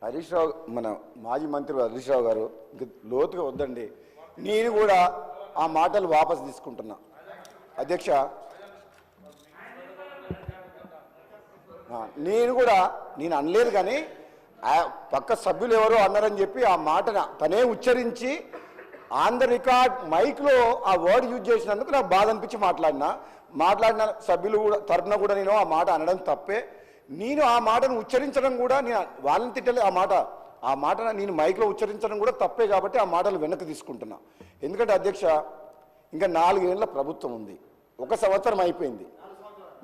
హరీష్ రావు మన మాజీ మంత్రి హరీష్ రావు గారు లోతుగా వద్దండి. నేను కూడా ఆ మాటలు వాపసు తీసుకుంటున్నా. అధ్యక్ష, నేను అనలేదు, కానీ పక్క సభ్యులు ఎవరో అన్నారని చెప్పి ఆ మాటను తనే ఉచ్చరించి ఆన్ ద రికార్డ్ మైక్లో ఆ వర్డ్ యూజ్ చేసినందుకు నాకు బాధ అనిపించి మాట్లాడిన సభ్యులు కూడా తరఫున కూడా నేను ఆ మాట అనడం తప్పే. నేను ఆ మాటను ఉచ్చరించడం కూడా నేను వాళ్ళని తిట్టలే. ఆ మాట నేను మైక్లో ఉచ్చరించడం కూడా తప్పే. కాబట్టి ఆ మాటలు వెనక్కి తీసుకుంటున్నా. ఎందుకంటే అధ్యక్ష, ఇంకా 4 ఏళ్ల ప్రభుత్వం ఉంది. 1 సంవత్సరం అయిపోయింది.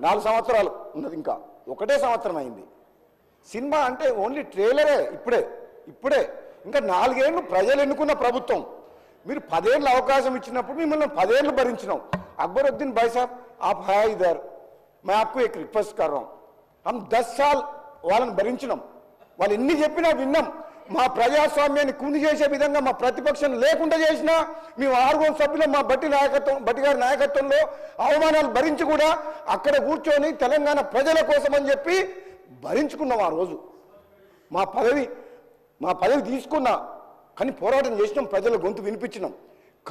4 సంవత్సరాలు ఉన్నది, ఇంకా 1 సంవత్సరం అయింది. సినిమా అంటే ఓన్లీ ట్రైలరే. ఇప్పుడే ఇంకా 4 ఏళ్ళు ప్రజలు ఎన్నుకున్న ప్రభుత్వం. మీరు 10 ఏళ్ళు అవకాశం ఇచ్చినప్పుడు మిమ్మల్ని 10 ఏళ్ళు భరించినాం. అక్బరుద్దీన్ భాయ్ సాబ్, आप है इधर, मैं आपको एक रिक्वेस्ट कर रहा हूं. हम 10 साल వాళ్ళని భరించినాం. వాళ్ళు ఎన్ని చెప్పినా విన్నాం. మా ప్రజాస్వామ్యాన్ని కుంది చేసే విధంగా మా ప్రతిపక్షం లేకుండా చేసినా మేము 6 సభ్యులు మా బట్టి గారి నాయకత్వంలో అవమానాలు భరించి కూడా అక్కడ కూర్చొని తెలంగాణ ప్రజల కోసం అని చెప్పి భరించుకున్నాం. ఆ రోజు మా పదవి తీసుకున్నా, కానీ పోరాటం చేసినాం, ప్రజల గొంతు వినిపించినాం.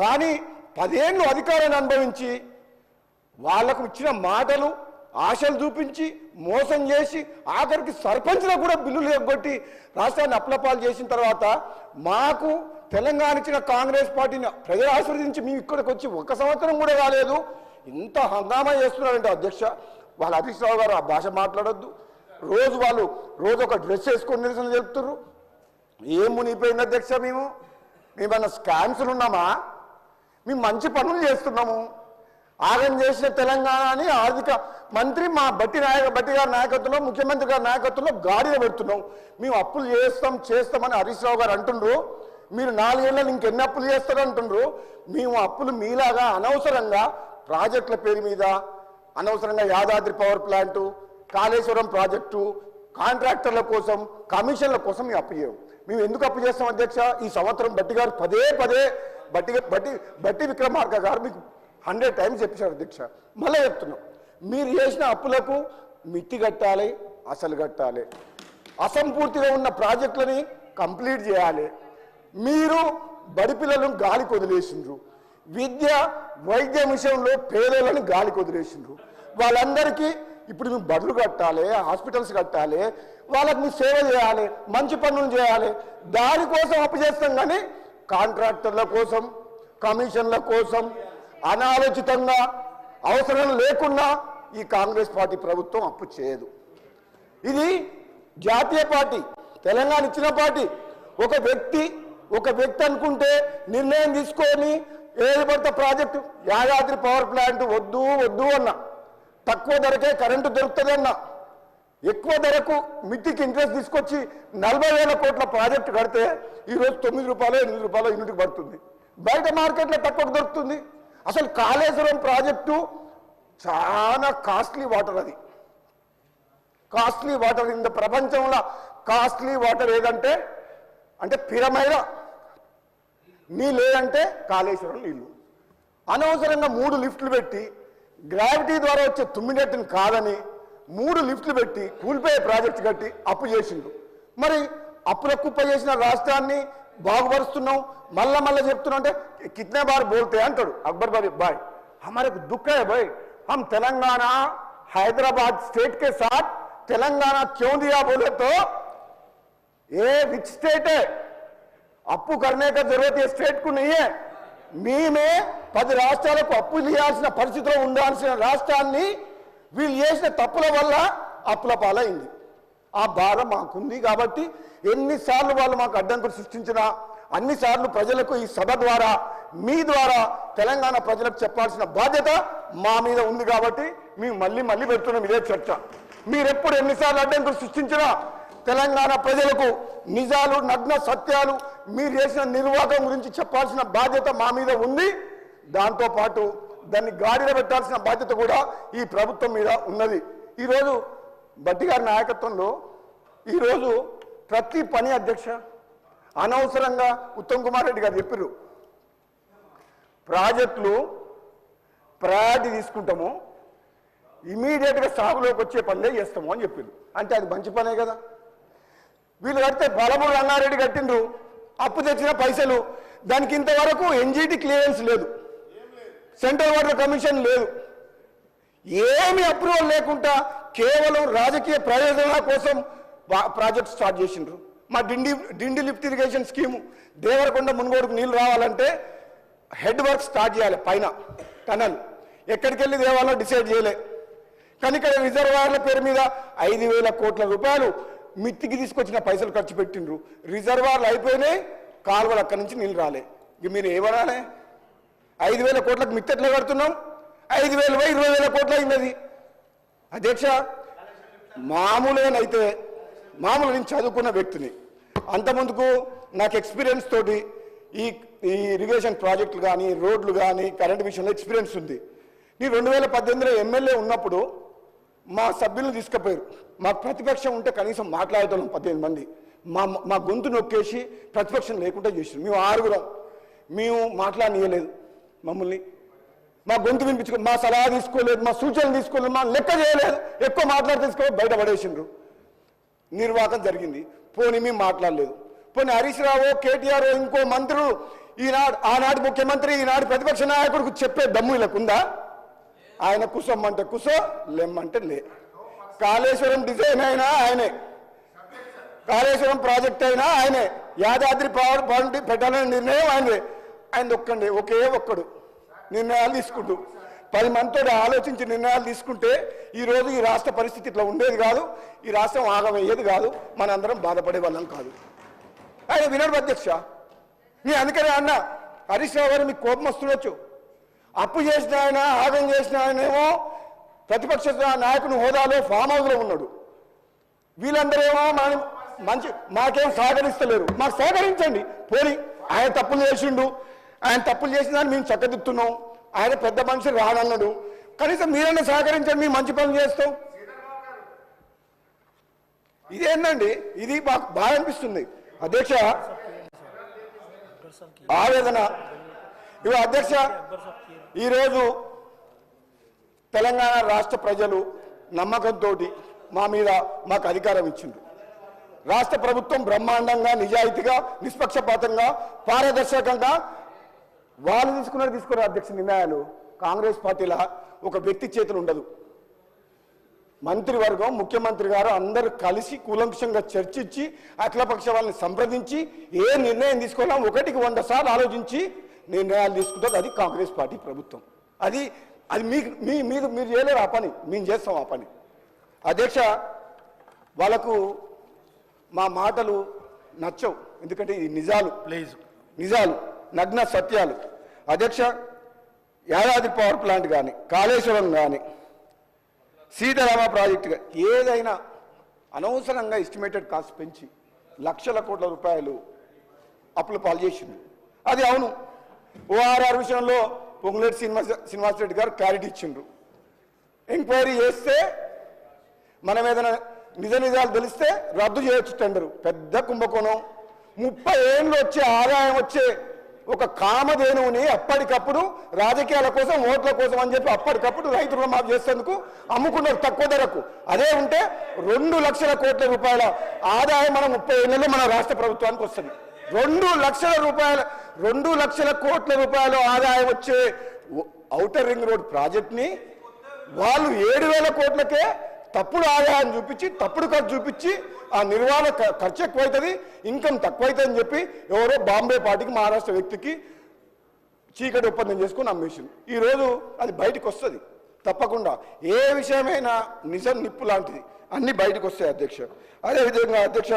కానీ 10 ఏళ్ళు అధికారాన్ని అనుభవించి వాళ్లకు ఇచ్చిన మాటలు ఆశలు చూపించి మోసం చేసి ఆఖరికి సర్పంచ్లకు కూడా బిల్లులు ఎగ్గొట్టి రాష్ట్రాన్ని అప్లపాలు చేసిన తర్వాత మాకు తెలంగాణ ఇచ్చిన కాంగ్రెస్ పార్టీని ప్రజలు ఆశీర్వదించి మేము ఇక్కడికి వచ్చి 1 సంవత్సరం కూడా కాలేదు. ఇంత హంగామా చేస్తున్నారంటే అధ్యక్ష, వాళ్ళ హరీష్ రావు గారు ఆ భాష మాట్లాడొద్దు. రోజు ఒక డ్రెస్ వేసుకొని నిరసన చెప్తున్నారు. ఏం మునిగిపోయింది అధ్యక్ష? మేమన్నా స్కామ్స్లు ఉన్నామా? మేము మంచి పనులు చేస్తున్నాము. ఆగం చేసిన తెలంగాణని ఆర్థిక మంత్రి మా బట్టి గారి నాయకత్వంలో, ముఖ్యమంత్రి గారి నాయకత్వంలో గాడిలో పెడుతున్నాం. మేము అప్పులు చేస్తామని హరీష్ రావు గారు అంటుండ్రు. మీరు 4 ఏళ్ళని ఇంకెన్ని అప్పులు చేస్తారు అంటుండ్రు. మేము అప్పులు మీలాగా అనవసరంగా ప్రాజెక్టుల పేరు మీద అనవసరంగా Yadadri power plant, Kaleshwaram project, కాంట్రాక్టర్ల కోసం, కమిషన్ల కోసం మేము అప్పు చేయము. మేము ఎందుకు అప్పు చేస్తాం అధ్యక్ష? ఈ సంవత్సరం బట్టి గారు పదే బట్టి విక్రమార్క గారు మీకు 100 టైమ్స్ చెప్పారు అధ్యక్ష. మళ్ళీ చెప్తున్నాం, మీరు చేసిన అప్పులకు మిత్తి కట్టాలి, అసలు కట్టాలి. అసంపూర్తిగా ఉన్న ప్రాజెక్టులని కంప్లీట్ చేయాలి. మీరు బడి పిల్లలను గాలికి వదిలేసిండ్రు. వైద్య విషయంలో పేదలను గాలికి వదిలేసిండ్రు. వాళ్ళందరికీ ఇప్పుడు మేము బడులు కట్టాలి, హాస్పిటల్స్ కట్టాలి, వాళ్ళకి మీరు సేవ చేయాలి, మంచి పనులు చేయాలి. దానికోసం అప్పు చేస్తాం, కానీ కాంట్రాక్టర్ల కోసం, కమిషన్ల కోసం అనాలోచితంగా అవసరం లేకుండా ఈ కాంగ్రెస్ పార్టీ ప్రభుత్వం అప్పు చేయదు. ఇది జాతీయ పార్టీ, తెలంగాణ ఇచ్చిన పార్టీ. ఒక వ్యక్తి అనుకుంటే నిర్ణయం తీసుకొని ఏది పడితే ప్రాజెక్టు, యాదాద్రి పవర్ ప్లాంట్ వద్దు అన్నా, తక్కువ ధరకే కరెంటు దొరుకుతుందన్నా, ఎక్కువ ధరకు మిత్తికి ఇంట్రెస్ట్ తీసుకొచ్చి 40,000 కోట్ల ప్రాజెక్టు కడితే ఈరోజు 9 రూపాయలు 8 రూపాయలు యూనిట్కి పడుతుంది. బయట మార్కెట్లో తక్కువకు దొరుకుతుంది. అసలు కాళేశ్వరం ప్రాజెక్టు చాలా కాస్ట్లీ వాటర్. అది కాస్ట్లీ వాటర్. ఇంత ప్రపంచంలో కాస్ట్లీ వాటర్ ఏదంటే పిరమైల నీళ్ళు ఏదంటే కాళేశ్వరం నీళ్ళు. అనవసరంగా 3 లిఫ్ట్లు పెట్టి గ్రావిటీ ద్వారా వచ్చే తుమ్మినట్టుని కాదని 3 లిఫ్ట్లు పెట్టి కూలిపోయే ప్రాజెక్టు కట్టి అప్పు చేసిండు. మరి అప్పుల కుప్ప చేసిన రాష్ట్రాన్ని బాగుపరుస్తున్నాం. మళ్ళా చెప్తున్నా అంటే కితనే బార్ బోల్తే అంటాడు అక్బర్ భాయ్. हमारे को दुख है भाई, हम तेलंगाना हैदराबाद स्टेट के साथ तेलंगाना क्यों दिया बोले तो ये रिच स्टेट है, అప్పు करने का जरूरत ये स्टेट को नहीं है. మేమే 10 రాష్ట్రాలకు అప్పు చేయాల్సిన పరిస్థితిలో ఉండాల్సిన రాష్ట్రాన్ని వీళ్ళు చేసిన తప్పుల వల్ల అప్పుల పాలైంది. ఆ బాధ మాకుంది. కాబట్టి ఎన్నిసార్లు వాళ్ళు మాకు అడ్డంకులు సృష్టించినా అన్నిసార్లు ప్రజలకు ఈ సభ ద్వారా, మీ ద్వారా తెలంగాణ ప్రజలకు చెప్పాల్సిన బాధ్యత మా మీద ఉంది. కాబట్టి మేము మళ్ళీ పెడుతున్నాం ఇదే చర్చ. మీరెప్పుడు ఎన్నిసార్లు అడ్డంకులు సృష్టించినా తెలంగాణ ప్రజలకు నిజాలు, నగ్న సత్యాలు, మీరు చేసిన నిర్వాహకం గురించి చెప్పాల్సిన బాధ్యత మా మీద ఉంది. దాంతోపాటు దాన్ని గాడిలో పెట్టాల్సిన బాధ్యత కూడా ఈ ప్రభుత్వం మీద ఉన్నది. ఈరోజు బట్టి గారి నాయకత్వంలో ఈరోజు ప్రతి పని అధ్యక్ష అనవసరంగా ఉత్తమ్ కుమార్ రెడ్డి గారు చెప్పారు, ప్రాజెక్టులు ప్రయారిటీ తీసుకుంటాము, ఇమీడియట్గా సాగులోకి వచ్చే పనులే చేస్తాము అని చెప్పింది. అంటే అది మంచి పనే కదా. వీళ్ళు కడితే బలమూరు రంగారెడ్డి కట్టిండ్రు, అప్పు తెచ్చిన పైసలు, దానికి ఇంతవరకు ఎన్జీటీ క్లియరెన్స్ లేదు, సెంట్రల్ వాటర్ కమిషన్ లేదు, ఏమి అప్రూవల్ లేకుండా కేవలం రాజకీయ ప్రయోజనాల కోసం ప్రాజెక్ట్ స్టార్ట్ చేసిండ్రు. మా డిండి లిఫ్ట్ ఇరిగేషన్ స్కీము దేవరకొండ మున్గోడుకు నీళ్ళు రావాలంటే హెడ్ వర్క్ స్టార్ట్ చేయాలి, పైన టనల్ ఎక్కడికి వెళ్ళి దేవాలో డిసైడ్ చేయలే. కానీ ఇక్కడ రిజర్వాయర్ల పేరు మీద 5,000 కోట్ల రూపాయలు మిత్తికి తీసుకొచ్చిన పైసలు ఖర్చు పెట్టిండ్రు. రిజర్వాయర్లు అయిపోయినాయి, కాలువలు అక్కడి నుంచి నీళ్ళు రాలే. ఇక మీరు ఏమనాలి? 5,000 కోట్లకు మిత్తి ఎట్లా కడుతున్నాం? 5,000 20,000 కోట్లు అయింది. అధ్యక్ష, మామూలుగానైతే నేను చదువుకున్న వ్యక్తిని, అంతకుముందుకు నాకు ఎక్స్పీరియన్స్ తోటి ఈ ఇరిగేషన్ ప్రాజెక్టులు కానీ రోడ్లు కానీ కరెంటు విషయంలో ఎక్స్పీరియన్స్ ఉంది. నేను 2018లో ఎమ్మెల్యే ఉన్నప్పుడు మా సభ్యులను తీసుకుపోయారు. మాకు ప్రతిపక్షం ఉంటే కనీసం మాట్లాడేటోళ్ళం 18 మంది. మా గొంతు నొక్కేసి ప్రతిపక్షం లేకుండా చేసారు. మేము 6 మేము మాట్లాడనీయలేదు, మమ్మల్ని మా గొంతు వినిపించుకోలేదు, మా సలహా తీసుకోలేదు, మా సూచనలు తీసుకోలేదు, మా లెక్క చేయలేదు, ఎక్కువ మాట్లాడి తీసుకోవాలి బయటపడేసిండ్రు. నిర్వాహకం జరిగింది. పోనీ మేము మాట్లాడలేదు. పోనీ హరీష్ రావు, కేటీఆర్, ఇంకో మంత్రులు ఆనాటి ముఖ్యమంత్రి ఈనాడు ప్రతిపక్ష నాయకుడికి చెప్పే దమ్ము వీళ్ళకు ఉందా? ఆయన కుసమ్మంటే కుసో, లెమ్మంటే లే. కాళేశ్వరం డిజైన్ అయినా ఆయనే, కాళేశ్వరం ప్రాజెక్ట్ అయినా ఆయనే, యాదాద్రి పవర్ పాయింట్ పెట్టాలనే నిర్ణయం ఆయనే. ఆయన ఒక్కడు నిర్ణయాలు తీసుకుంటూ 10 మందితో ఆలోచించి నిర్ణయాలు తీసుకుంటే ఈరోజు ఈ రాష్ట్ర పరిస్థితి ఇట్లా ఉండేది కాదు, ఈ రాష్ట్రం ఆగమయ్యేది కాదు, మనందరం బాధపడే వాళ్ళం కాదు. ఆయన వినడు అధ్యక్ష. నేను అందుకనే అన్న, హరీష్ రావు గారు మీకు కోపం వస్తుండొచ్చు. అప్పు చేసిన ఆయన, ఆగం చేసిన ఆయనేమో ప్రతిపక్ష నాయకుని హోదాలో ఫామ్ హౌస్లో ఉన్నాడు. వీళ్ళందరేమో మాకేం సహకరిస్తలేరు. మాకు సహకరించండి. పోనీ ఆయన తప్పులు చేసిండు, ఆయన తప్పులు చేసిందని మేము చక్కదిద్దుతున్నాం. ఆయన పెద్ద మనిషి రానన్నాడు, కనీసం మీరన్నా సహకరించండి, మేము మంచి పనులు చేస్తాం. ఇదేందండి? ఇది మాకు బాగా అనిపిస్తుంది అధ్యక్ష, ఆవేదన. ఇవి అధ్యక్ష, ఈరోజు తెలంగాణ రాష్ట్ర ప్రజలు నమ్మకంతో మాకు అధికారం ఇచ్చింది. రాష్ట్ర ప్రభుత్వం బ్రహ్మాండంగా, నిజాయితీగా, నిష్పక్షపాతంగా, పారదర్శకంగా వాళ్ళు తీసుకున్నారు అధ్యక్ష నిర్ణయాలు. కాంగ్రెస్ పార్టీల ఒక వ్యక్తి చేతులు ఉండదు. మంత్రివర్గం, ముఖ్యమంత్రి గారు అందరూ కలిసి కూలంకషంగా చర్చించి అఖిలపక్ష వాళ్ళని సంప్రదించి ఏ నిర్ణయం తీసుకోవాలో 1కి 100 సార్లు ఆలోచించి నిర్ణయాలు తీసుకుంటారు. అది కాంగ్రెస్ పార్టీ ప్రభుత్వం. అది మీరు చేయలేరు ఆ పని, మేము చేస్తాం ఆ పని. అధ్యక్ష, వాళ్ళకు మా మాటలు నచ్చవు, ఎందుకంటే ఈ నిజాలు నగ్న సత్యాలు. అధ్యక్ష, యాదాద్రి పవర్ ప్లాంట్ కానీ, కాళేశ్వరం కానీ, సీతారామ ప్రాజెక్టు ఏదైనా అనవసరంగా ఎస్టిమేటెడ్ కాస్ట్ పెంచి లక్షల కోట్ల రూపాయలు అప్పులు పాలు చేసింది. అది అవును. ఓఆర్ఆర్ విషయంలో పొంగులేటి శ్రీనివాసరెడ్డి గారు క్లారిటీ ఇచ్చిండ్రు. ఎంక్వైరీ చేస్తే మనం ఏదైనా నిజాలు తెలిస్తే రద్దు చేయొచ్చు టెండరు. పెద్ద కుంభకోణం. 30 ఏళ్ళు వచ్చే ఆదాయం వచ్చే ఒక కామధేనువుని అప్పటికప్పుడు రాజకీయాల కోసం, ఓట్ల కోసం అని చెప్పి అప్పటికప్పుడు రైతు రుణమాఫీ చేసేందుకు అమ్ముకున్నారు తక్కువ ధరకు. అదే ఉంటే 2 లక్షల కోట్ల రూపాయల ఆదాయం మనం 30 ఏళ్లలో మన రాష్ట్ర ప్రభుత్వానికి వస్తుంది. 2 లక్షల కోట్ల రూపాయల ఆదాయం వచ్చే ఔటర్ రింగ్ రోడ్ ప్రాజెక్ట్ని వాళ్ళు 7,000 కోట్లకే తప్పుడు ఆదాయం చూపించి, తప్పుడు ఖర్చు చూపించి, ఆ నిర్వహణ ఖర్చు ఎక్కువైతుంది, ఇన్కమ్ తక్కువైతుంది అని చెప్పి ఎవరో బాంబే పార్టీకి, మహారాష్ట్ర వ్యక్తికి చీకటి ఒప్పందం చేసుకుని అమ్మేసింది. ఈరోజు అది బయటకు వస్తుంది తప్పకుండా. ఏ విషయమైనా నిజం నిప్పు లాంటిది, అన్నీ బయటకు వస్తాయి అధ్యక్ష. అదేవిధంగా అధ్యక్ష,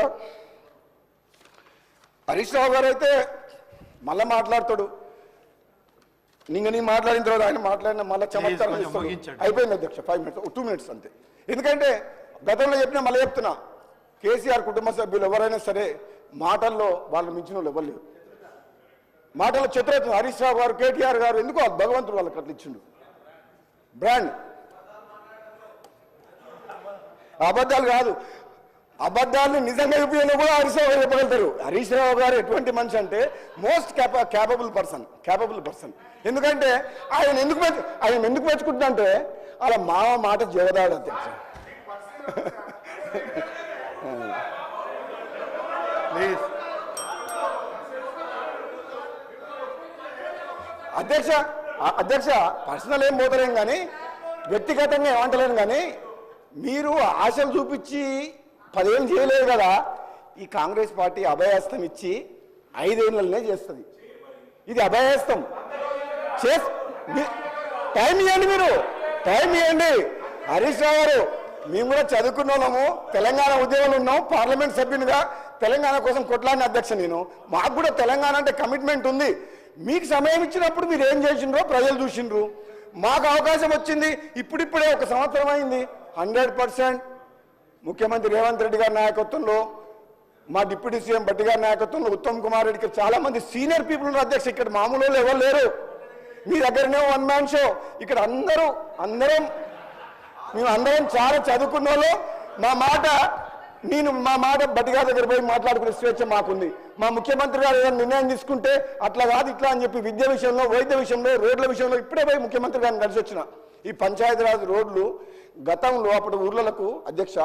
హరీష్ రావు గారు అయితే మళ్ళీ మాట్లాడతాడు. నీ మాట్లాడిన తర్వాత ఆయన మాట్లాడిన మళ్ళీ చమత్కారం అయిపోయింది అధ్యక్ష. 5 minutes 2 minutes అంతే. ఎందుకంటే గతంలో చెప్పినా మళ్ళీ చెప్తున్నా, కేసీఆర్ కుటుంబ సభ్యులు ఎవరైనా సరే మాటల్లో వాళ్ళు మించిన వాళ్ళు ఎవరు లేరు. మాటల్లో చిత్రత్వం హరీష్ రావు గారు, కేటీఆర్ గారు, ఎందుకో భగవంతుడు వాళ్ళకి అట్లా ఇచ్చిండు బ్రాండ్. అబద్ధాలు కాదు, అబద్ధాలను నిజంగా చూపించలో కూడా హరీష్ రావు గారు చెప్పగలుగుతారు. హరీష్ రావు గారు ఎటువంటి మనిషి అంటే మోస్ట్ క్యాపబుల్ పర్సన్. ఎందుకంటే ఆయన ఎందుకు మెచ్చుకుంటున్నా అంటే అలా మాట జగదాడు అధ్యక్ష. అధ్యక్ష పర్సనల్ ఏం పోతలేం కానీ వ్యక్తిగతంగా ఏమంటలేను కానీ మీరు ఆశలు చూపించి 10 ఏళ్ళు చేయలేదు కదా. ఈ కాంగ్రెస్ పార్టీ అభయహస్తం ఇచ్చి 5 ఏళ్ళనే చేస్తుంది. ఇది అభయహస్తం టైం ఇవ్వండి, మీరు టైం ఇవ్వండి. హరీష్ రావు గారు, మేము కూడా చదువుకున్న వాళ్ళము, తెలంగాణ ఉద్యోగంలో ఉన్నాం, పార్లమెంట్ సభ్యునిగా తెలంగాణ కోసం కొట్లాడిన అధ్యక్ష నేను. మాకు కూడా తెలంగాణ అంటే కమిట్మెంట్ ఉంది. మీకు సమయం ఇచ్చినప్పుడు మీరు ఏం చేసిండ్రో ప్రజలు చూసిండ్రు. మాకు అవకాశం వచ్చింది, ఇప్పుడిప్పుడే 1 సంవత్సరం అయింది. 100% ముఖ్యమంత్రి రేవంత్ రెడ్డి గారి నాయకత్వంలో, మా డిప్యూటీ సీఎం బట్టి గారి నాయకత్వంలో, ఉత్తమ్ కుమార్ రెడ్డికి చాలా మంది సీనియర్ పీపుల్ ఉన్నారు అధ్యక్ష. ఇక్కడ మామూలు వాళ్ళు ఎవరు లేరు. మీ దగ్గరనే 1 మ్యాన్ షో. ఇక్కడ మేమందరం చాలా చదువుకున్న వాళ్ళు. మా మాట బట్టి గారి దగ్గర పోయి మాట్లాడుకునే స్వేచ్ఛ మాకుంది. మా ముఖ్యమంత్రి గారు ఏదైనా నిర్ణయం తీసుకుంటే అట్లా కాదు ఇట్లా అని చెప్పి విద్య విషయంలో, వైద్య విషయంలో, రోడ్ల విషయంలో ఇప్పుడే పోయి ముఖ్యమంత్రి గారిని కలిసి వచ్చిన. ఈ పంచాయతీరాజ్ రోడ్లు గతంలో అప్పుడు ఊర్లకు అధ్యక్ష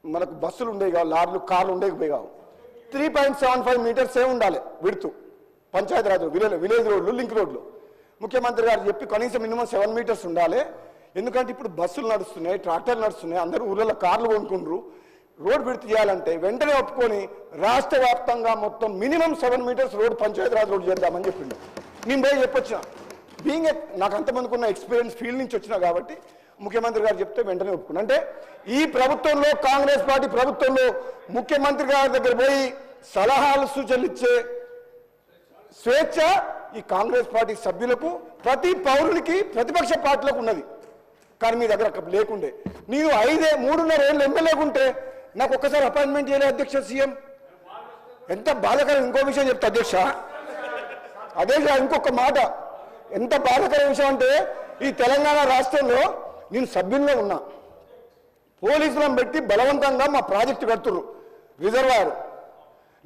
మనకు బస్సులు ఉండేవి కావు, లారీలు, కార్లు ఉండేవి కావు. 3.75 మీటర్సే ఉండాలి విడుతు పంచాయతీరాజ్ విలేజ్ రోడ్లు, లింక్ రోడ్లు. ముఖ్యమంత్రి గారు చెప్పి కనీసం మినిమం 7 మీటర్స్ ఉండాలి. ఎందుకంటే ఇప్పుడు బస్సులు నడుస్తున్నాయి, ట్రాక్టర్లు నడుస్తున్నాయి, అందరూ ఊళ్ళలో కార్లు కొనుక్కుంటారు. రోడ్ విడుతు చేయాలంటే వెంటనే ఒప్పుకొని రాష్ట్ర వ్యాప్తంగా మొత్తం minimum 7 meters road Panchayati Raj road చేద్దామని చెప్పిండు. నేను పోయి చెప్పొచ్చిన. నాకు అంతమందికి ఉన్న ఎక్స్పీరియన్స్ ఫీల్డ్ నుంచి వచ్చినా కాబట్టి ముఖ్యమంత్రి గారు చెప్తే వెంటనే ఒప్పుకున్నా. అంటే ఈ ప్రభుత్వంలో, కాంగ్రెస్ పార్టీ ప్రభుత్వంలో ముఖ్యమంత్రి గారి దగ్గర పోయి సలహాలు సూచనలు ఇచ్చే స్వేచ్ఛ ఈ కాంగ్రెస్ పార్టీ సభ్యులకు, ప్రతి పౌరునికి, ప్రతిపక్ష పార్టీలకు ఉన్నది. కానీ మీ దగ్గర లేకుండే. నేను 3.5 ఏళ్ళు ఎమ్మెల్యేకుంటే నాకు ఒక్కసారి అపాయింట్మెంట్ చేయలేదు అధ్యక్ష సీఎం. ఎంత బాధాకరం. ఇంకో విషయం చెప్తా అధ్యక్ష, ఇంకొక మాట. ఎంత బాధాకర విషయం అంటే ఈ తెలంగాణ రాష్ట్రంలో నేను సభ్యుల్లో ఉన్నా. పోలీసులను పెట్టి బలవంతంగా మా ప్రాజెక్టు కడుతుర్రు. రిజర్వాయర్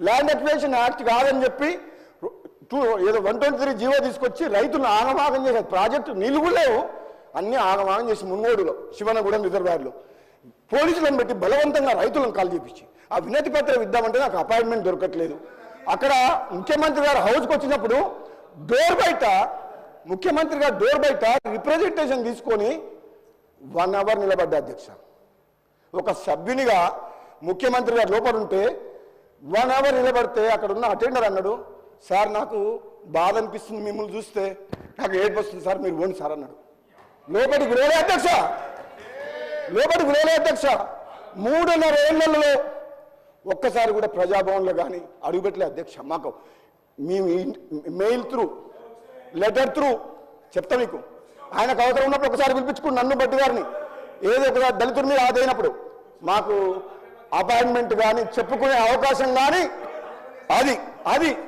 ల్యాండ్ అక్విజిషన్ యాక్ట్ కాదని చెప్పి ఏదో 123 జీవో తీసుకొచ్చి రైతులను ఆగమాగం చేశారు. ప్రాజెక్టు నిలువులేవు, అన్ని ఆగమాగం చేసి మున్గోడులో శివనగూడెం రిజర్వాయర్లో పోలీసులను పెట్టి బలవంతంగా రైతులను కాల్ చేపించి ఆ వినతి పత్రం ఇద్దామంటే నాకు అపాయింట్మెంట్ దొరకట్లేదు. అక్కడ ముఖ్యమంత్రి గారు హౌస్కి వచ్చినప్పుడు ముఖ్యమంత్రి గారు డోర్ బయట రిప్రజెంటేషన్ తీసుకొని 1 అవర్ నిలబడ్డా అధ్యక్ష. ఒక సభ్యునిగా ముఖ్యమంత్రి గారు లోపల ఉంటే 1 అవర్ నిలబడితే అక్కడ ఉన్న అటెండర్ అన్నాడు, సార్ నాకు బాధ అనిపిస్తుంది మిమ్మల్ని చూస్తే, నాకు ఏడుపు వస్తుంది సార్, మీరు పోండి సార్ అన్నాడు. లోపలికి వినలే అధ్యక్ష. 3.5 ఏళ్లలో ఒక్కసారి కూడా ప్రజాభవన్లో కానీ అడుగుపెట్టలే అధ్యక్ష. మాకు మేము మెయిల్ త్రూ, లెటర్ త్రూ చెప్తా మీకు. ఆయనకు అవసరం ఉన్నప్పుడు ఒకసారి పిలిపించుకుని నన్ను బట్టి గారిని ఏదో ఒకసారి దళితుల మీద ఆదైనప్పుడు మాకు అపాయింట్మెంట్ కానీ చెప్పుకునే అవకాశం కానీ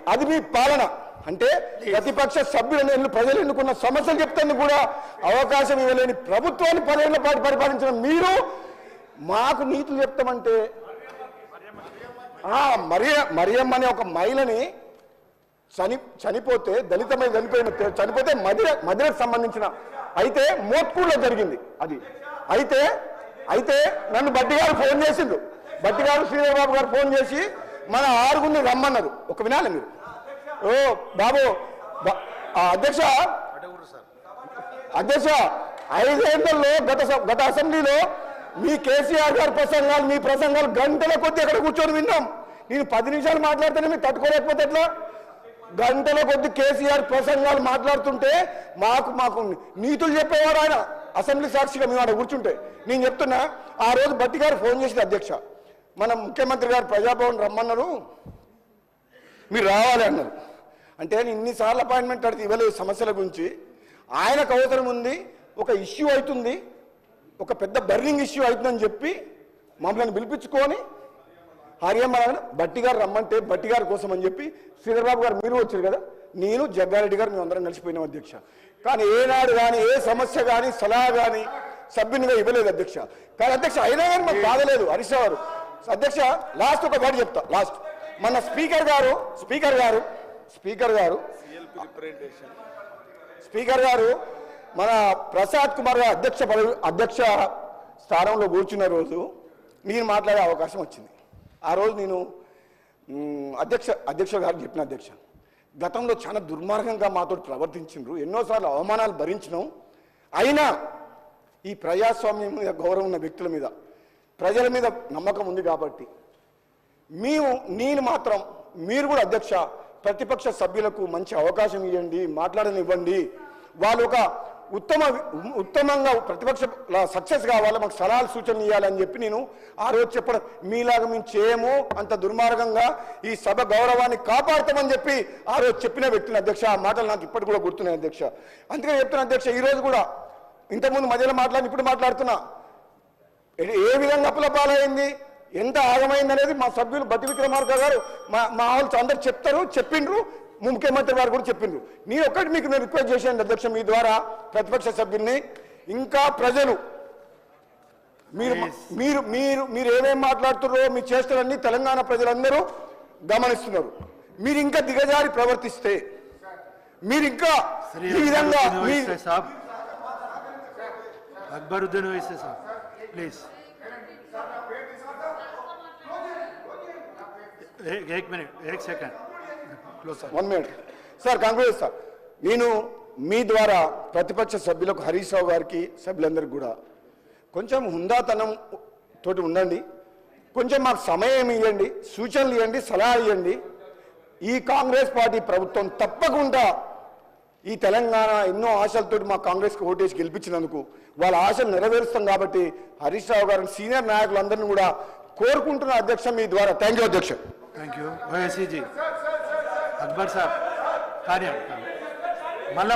అది మీ పాలన. అంటే ప్రతిపక్ష సభ్యులను ప్రజలు ఎన్నుకున్న సమస్యలు చెప్తాను కూడా అవకాశం ఇవ్వలేని ప్రభుత్వాన్ని 10 ఏళ్ల పాటు పరిపాలించిన మీరు మాకు నీతులు చెప్తామంటే, మరియమ్మ అనే ఒక మహిళని చనిపోతే, దళిత మహిళ చనిపోతే మదిరకు సంబంధించిన అయితే మోత్కూరులో జరిగింది అది. అయితే నన్ను బట్టి గారు ఫోన్ చేసిండ్రు. బట్టి గారు శ్రీధరబాబు గారు ఫోన్ చేసి మన 6గురిని రమ్మన్నారు. ఒక వినాలి మీరు. ఓ బాబు అధ్యక్ష 5 ఏళ్లలో గత అసెంబ్లీలో మీ కేసీఆర్ గారి ప్రసంగాలు, మీ ప్రసంగాలు గంటల కొద్ది అక్కడ కూర్చొని విన్నాం. నేను 10 నిమిషాలు మాట్లాడితేనే మీరు తట్టుకోలేకపోతే ఎట్లా? గంటల కొద్ది కేసీఆర్ ప్రసంగాలు మాట్లాడుతుంటే మాకు నీతులు చెప్పేవాడు ఆయన అసెంబ్లీ సాక్షిగా మేము అక్కడ కూర్చుంటే. నేను చెప్తున్నా, ఆ రోజు బట్టి గారు ఫోన్ చేసింది అధ్యక్ష, మన ముఖ్యమంత్రి గారు ప్రజాభవన్ రమ్మన్నారు, మీరు రావాలి అన్నారు. అంటే నేను ఇన్నిసార్లు అపాయింట్మెంట్ అడిగి ఇవ్వలేదు సమస్యల గురించి. ఆయనకు అవసరం ఉంది, ఒక ఇష్యూ అవుతుంది, ఒక పెద్ద బర్నింగ్ ఇష్యూ అవుతుందని చెప్పి మమ్మల్ని పిలిపించుకొని హరియమ్మ బట్టి గారు రమ్మంటే బట్టి గారి కోసం అని చెప్పి శ్రీధరబాబు గారు మీరు వచ్చారు కదా, నేను జగ్గారెడ్డి గారు మేము అందరం కలిసిపోయినాం అధ్యక్ష. కానీ ఏనాడు కానీ ఏ సమస్య కానీ సలహా కానీ సభ్యునిగా ఇవ్వలేదు అధ్యక్ష. కానీ అధ్యక్ష అయినా కానీ మాకు బాధలేదు హరీష్ గారు. అధ్యక్ష లాస్ట్ ఒక వర్డ్ చెప్తా. లాస్ట్ మన స్పీకర్ గారు మన ప్రసాద్ కుమార్ గారు అధ్యక్ష స్థానంలో కూర్చున్న రోజు నేను మాట్లాడే అవకాశం వచ్చింది. ఆ రోజు నేను అధ్యక్ష గారు చెప్పిన అధ్యక్ష, గతంలో చాలా దుర్మార్గంగా మాతో ప్రవర్తించిండ్రు, ఎన్నోసార్లు అవమానాలు భరించినాం. అయినా ఈ ప్రజాస్వామ్యం మీద గౌరవం ఉన్న వ్యక్తుల మీద ప్రజల మీద నమ్మకం ఉంది కాబట్టి నేను మాత్రం మీరు కూడా అధ్యక్ష ప్రతిపక్ష సభ్యులకు మంచి అవకాశం ఇవ్వండి, మాట్లాడనివ్వండి. వాళ్ళు ఒక ఉత్తమంగా ప్రతిపక్ష సక్సెస్ కావాలి, మాకు సలహాలు సూచనలు ఇవ్వాలని చెప్పి నేను ఆ రోజు చెప్పడం, మీలాగా మేము చేయము, అంత దుర్మార్గంగా ఈ సభ గౌరవాన్ని కాపాడుతామని చెప్పి ఆ రోజు చెప్పిన వ్యక్తిని అధ్యక్ష. ఆ మాటలు నాకు ఇప్పటికి కూడా గుర్తున్నాయి అధ్యక్ష. అందుకే చెప్తున్నా అధ్యక్ష, ఈరోజు కూడా ఇంతకుముందు మధ్యలో మాట్లాడి ఇప్పుడు మాట్లాడుతున్నా, ఏ విధంగా అప్పుల పాలైంది, ఎంత ఆగమైంది అనేది మా సభ్యులు బట్టి విక్రమార్క గారు మా వాళ్ళు అందరు చెప్పిండ్రు, ముఖ్యమంత్రి వారు కూడా చెప్పిండ్రు. నేను ఒక్కటి మీకు నేను రిక్వెస్ట్ చేశాను అధ్యక్ష, మీ ద్వారా ప్రతిపక్ష సభ్యుల్ని, ఇంకా ప్రజలు మీరు మీరు మీరు మీరు ఏమేమి మాట్లాడుతున్నారో మీ చేష్టలన్నీ తెలంగాణ ప్రజలందరూ గమనిస్తున్నారు. మీరు ఇంకా దిగజారి ప్రవర్తిస్తే, మీరు ఇంకా ఈ విధంగా అక్బరుద్దీన్ ఓవైసీ సార్ ప్లీజ్ एक minute 1 second 1 minute sir Congress sir, నేను మీ ద్వారా ప్రతిపక్ష సభ్యులకు హరీష్ రావు గారికి సభ్యులందరికీ కూడా కొంచెం హుందాతనం తోటి ఉండండి, కొంచెం మాకు సమయం ఇవ్వండి, సూచనలు ఇవ్వండి, సలహా ఇవ్వండి. ఈ కాంగ్రెస్ పార్టీ ప్రభుత్వం తప్పకుండా ఈ తెలంగాణ ఎన్నో ఆశలతోటి మా కాంగ్రెస్కి ఓటేసి గెలిపించినందుకు వాళ్ళ ఆశలు నెరవేరుస్తాం కాబట్టి హరీష్ రావు గారిని సీనియర్ నాయకులందరినీ కూడా కోరుకుంటున్న అధ్యక్ష మీ ద్వారా. థ్యాంక్ యూ అధ్యక్ష. थैंक यू ओवैसी जी. अकबर साहब कार्य मल्ला